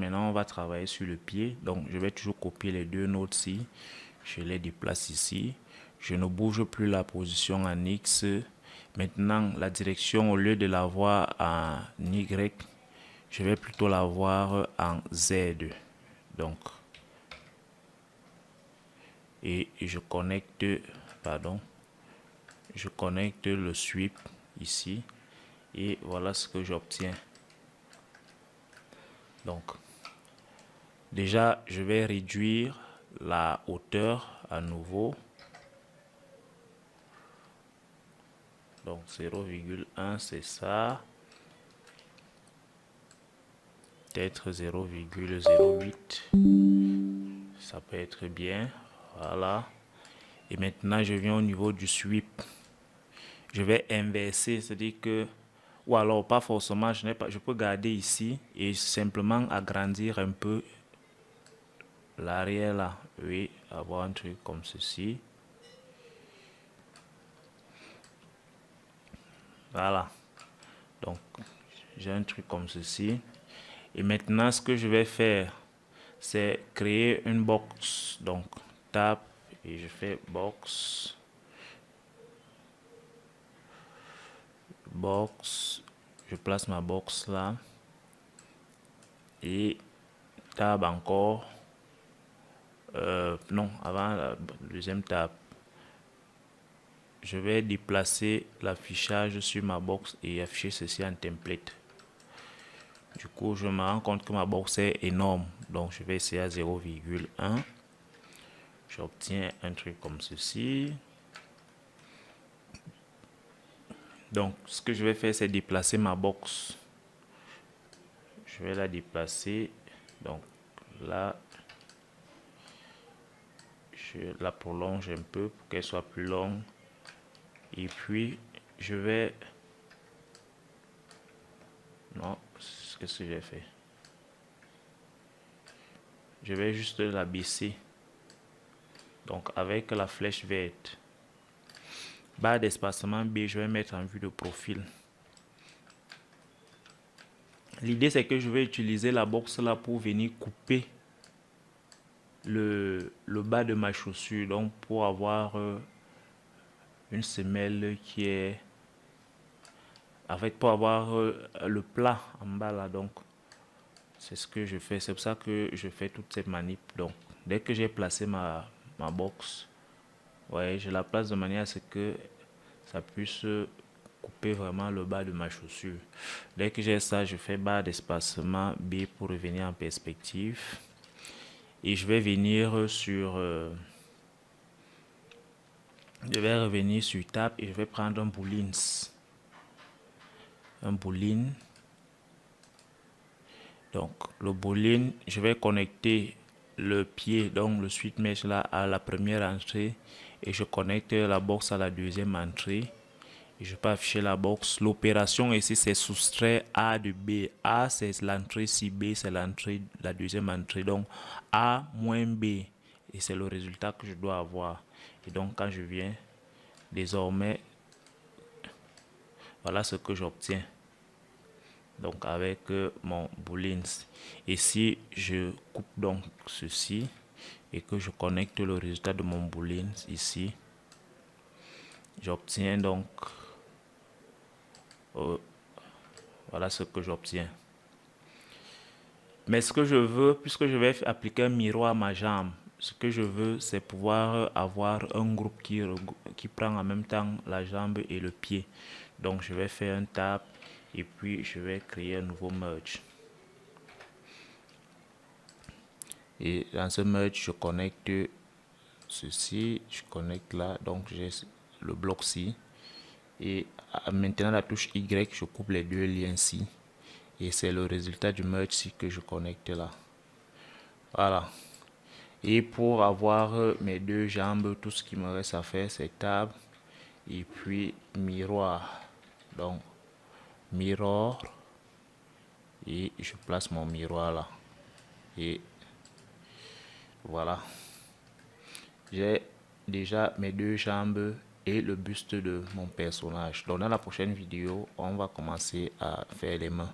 maintenant on va travailler sur le pied. Donc je vais toujours copier les deux notes-ci. Je les déplace ici. Je ne bouge plus la position en X. Maintenant, la direction, au lieu de l'avoir en Y, je vais plutôt l'avoir en Z. Donc, et je connecte, pardon, je connecte le sweep ici. Et voilà ce que j'obtiens. Donc, déjà, je vais réduire la hauteur à nouveau. Donc 0,1 c'est ça. Peut-être 0,08. Ça peut être bien. Voilà. Et maintenant je viens au niveau du sweep. Je vais inverser, c'est-à-dire que, ou alors pas forcément, je peux garder ici et simplement agrandir un peu l'arrière là. Oui, avoir un truc comme ceci. Voilà. Donc j'ai un truc comme ceci. Et maintenant ce que je vais faire, c'est créer une box. Donc tab et je fais box. Je place ma box là. Et tab encore. Non, avant la deuxième tab. Je vais déplacer l'affichage sur ma box et afficher ceci en template. Du coup, je me rends compte que ma box est énorme. Donc, je vais essayer à 0,1. J'obtiens un truc comme ceci. Donc, ce que je vais faire, c'est déplacer ma box. Je vais la déplacer. Donc, là, je la prolonge un peu pour qu'elle soit plus longue. Et puis, je vais... Non, qu'est-ce que j'ai fait? Je vais juste la baisser. Donc, avec la flèche verte. Barre d'espacement B, je vais mettre en vue de profil. L'idée, c'est que je vais utiliser la box là pour venir couper le bas de ma chaussure. Donc, pour avoir une semelle qui est... En fait, pour avoir le plat en bas là. Donc, c'est ce que je fais. C'est pour ça que je fais toute cette manip. Donc, dès que j'ai placé ma box, ouais, je la place de manière à ce que ça puisse couper vraiment le bas de ma chaussure. Dès que j'ai ça, je fais barre d'espacement B pour revenir en perspective. Et je vais venir sur... je vais revenir sur Tab et je vais prendre un boolean. Un boolean. Donc, le boolean, je vais connecter le pied, donc le sweep mesh là, à la première entrée. Et je connecte la box à la deuxième entrée. Et je peux afficher la box. L'opération ici, c'est soustraire A de B. A, c'est l'entrée si B, c'est l'entrée, la deuxième entrée. Donc, A moins B. Et c'est le résultat que je dois avoir. Et donc, quand je viens, désormais, voilà ce que j'obtiens. Donc, avec mon boolean. Et si je coupe donc ceci et que je connecte le résultat de mon boolean ici, j'obtiens donc... voilà ce que j'obtiens. Mais ce que je veux, puisque je vais appliquer un miroir à ma jambe, ce que je veux, c'est pouvoir avoir un groupe qui prend en même temps la jambe et le pied. Donc, je vais faire un tab et puis je vais créer un nouveau merge. Et dans ce merge, je connecte ceci, je connecte là, donc j'ai le bloc-ci. Et maintenant la touche Y, je coupe les deux liens-ci. Et c'est le résultat du merge que je connecte là. Voilà. Et pour avoir mes deux jambes, tout ce qui me reste à faire, c'est tab et puis miroir. Donc, mirror. Et je place mon miroir là. Et voilà. J'ai déjà mes deux jambes et le buste de mon personnage. Donc dans la prochaine vidéo, on va commencer à faire les mains.